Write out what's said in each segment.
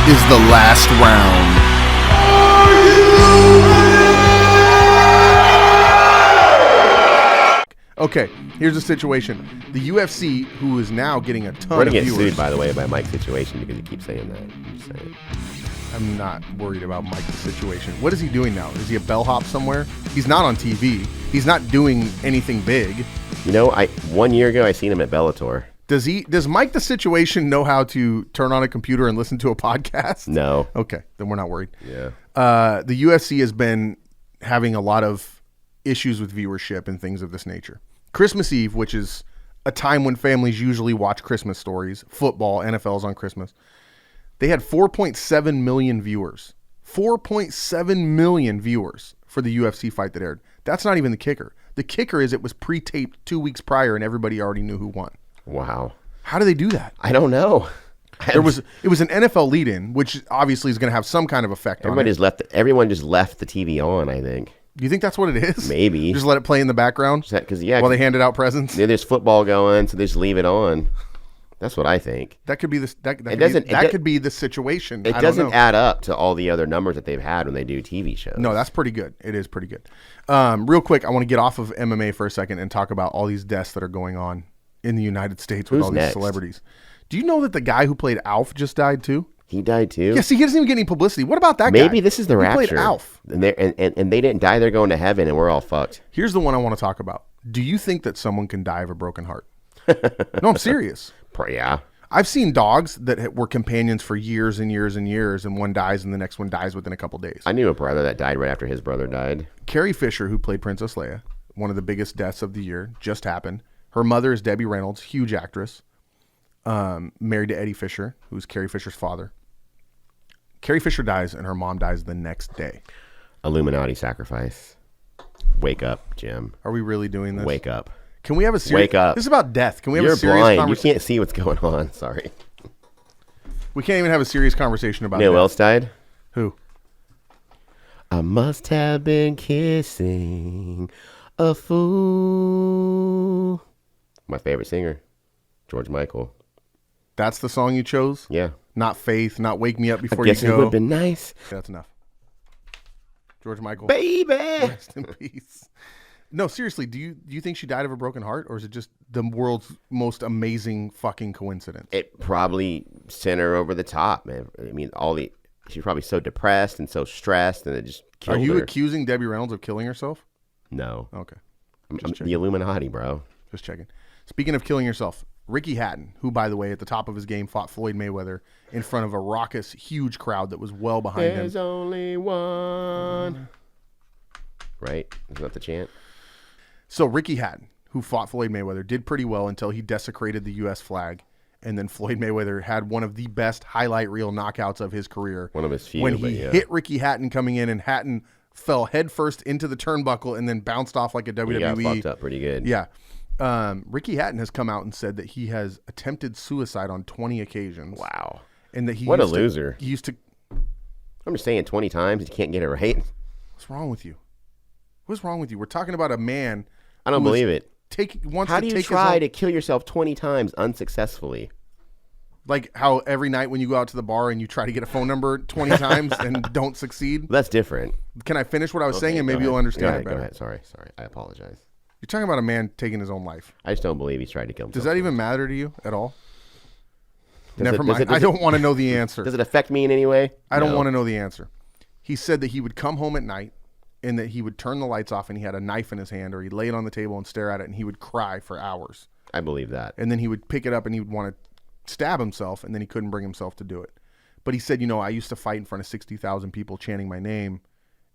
is the last round. Okay, here's the situation. The UFC, who is now getting a ton of viewers. We're going to get sued, by the way, by Mike's situation because he keeps saying that. I'm not worried about Mike's situation. What is he doing now? Is he a bellhop somewhere? He's not on TV. He's not doing anything big. You know, 1 year ago, I seen him at Bellator. Does Mike the situation know how to turn on a computer and listen to a podcast? No. Okay, then we're not worried. Yeah. The UFC has been having a lot of issues with viewership and things of this nature. Christmas Eve, which is a time when families usually watch Christmas stories, football, NFL's on Christmas, they had 4.7 million viewers. 4.7 million viewers for the UFC fight that aired. That's not even the kicker. The kicker is it was pre-taped 2 weeks prior and everybody already knew who won. Wow. How do they do that? I don't know. It was an NFL lead-in, which obviously is going to have some kind of effect on it. Everyone just left the TV on, I think. Do you think that's what it is? Maybe. Just let it play in the background? While they handed out presents? There's football going, so they just leave it on. That's what I think. That could be that could be the situation. It doesn't add up to all the other numbers that they've had when they do TV shows. No, that's pretty good. It is pretty good. Real quick, I want to get off of MMA for a second and talk about all these deaths that are going on in the United States with all these celebrities. Do you know that the guy who played Alf just died too? He died too? Yeah, see, he doesn't even get any publicity. What about that guy? Maybe this is the rapture. He played Alf. And they didn't die. They're going to heaven, and we're all fucked. Here's the one I want to talk about. Do you think that someone can die of a broken heart? No, I'm serious. Yeah. I've seen dogs that were companions for years and years and years, and one dies and the next one dies within a couple days. I knew a brother that died right after his brother died. Carrie Fisher, who played Princess Leia, one of the biggest deaths of the year, just happened. Her mother is Debbie Reynolds, huge actress, married to Eddie Fisher, who's Carrie Fisher's father. Carrie Fisher dies, and her mom dies the next day. Illuminati sacrifice. Wake up, Jim. Are we really doing this? Wake up. Can we have a serious... Wake up. This is about death. Can we have You're a serious blind. conversation? You can't see what's going on. Sorry. We can't even have a serious conversation about You know death. who else died? Who? I must have been kissing a fool. My favorite singer, George Michael. That's the song you chose? Yeah. Not Faith, not Wake Me Up Before I guess You Go. it would have been nice. That's enough. George Michael. Baby! Rest in peace. No, seriously, do you think she died of a broken heart, or is it just the world's most amazing fucking coincidence? It probably sent her over the top, man. I mean, she's probably so depressed and so stressed, and it just killed her. Are you accusing Debbie Reynolds of killing herself? No. Okay. I'm the Illuminati, bro. Just checking. Speaking of killing yourself, Ricky Hatton, who, by the way, at the top of his game, fought Floyd Mayweather in front of a raucous, huge crowd that was well behind him. There's only one. Right? Isn't that the chant? So Ricky Hatton, who fought Floyd Mayweather, did pretty well until he desecrated the U.S. flag. And then Floyd Mayweather had one of the best highlight reel knockouts of his career. One of his few. When he hit Ricky Hatton coming in, and Hatton fell headfirst into the turnbuckle and then bounced off like a WWE. He got fucked up pretty good. Yeah. Ricky Hatton has come out and said that he has attempted suicide on 20 occasions. Wow. And that he What a loser. He used to... I'm just saying 20 times, you can't get it right. What's wrong with you? What's wrong with you? We're talking about a man... I don't believe it. How do you try to kill yourself 20 times unsuccessfully? Like how every night when you go out to the bar and you try to get a phone number 20 times and don't succeed? That's different. Can I finish what I was saying and maybe you'll understand it better? Go ahead. Sorry. I apologize. You're talking about a man taking his own life. I just don't believe he's tried to kill himself. Does that even matter to you at all? Never mind. I don't want to know the answer. Does it affect me in any way? I don't want to know the answer. He said that he would come home at night and that he would turn the lights off and he had a knife in his hand, or he'd lay it on the table and stare at it and he would cry for hours. I believe that. And then he would pick it up and he would want to stab himself, and then he couldn't bring himself to do it. But he said, I used to fight in front of 60,000 people chanting my name,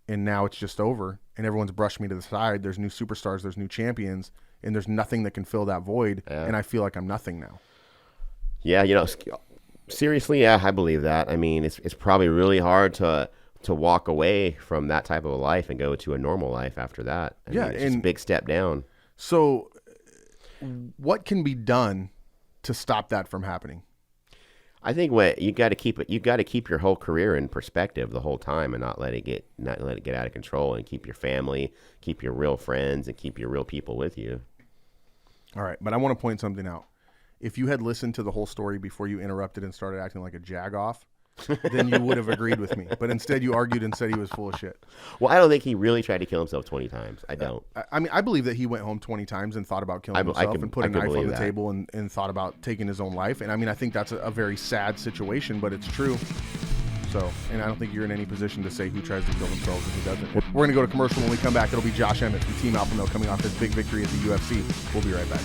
and now it's just over and everyone's brushed me to the side. There's new superstars, there's new champions, and there's nothing that can fill that void. Yeah. And I feel like I'm nothing now. Yeah, seriously, yeah, I believe that. I mean, it's probably really hard to walk away from that type of a life and go to a normal life after that. I mean, it's just a big step down. So what can be done to stop that from happening? I think you got to keep your whole career in perspective the whole time and not let it get out of control, and keep your family, keep your real friends, and keep your real people with you. All right, but I want to point something out. If you had listened to the whole story before you interrupted and started acting like a jagoff, then you would have agreed with me. But instead, you argued and said he was full of shit. Well, I don't think he really tried to kill himself 20 times. I don't. I mean, I believe that he went home 20 times and thought about killing himself and put a knife on the table and thought about taking his own life. And I mean, I think that's a very sad situation, but it's true. So, and I don't think you're in any position to say who tries to kill themselves and who doesn't. We're going to go to commercial. When we come back, it'll be Josh Emmett from Team Alpha Male coming off his big victory at the UFC. We'll be right back.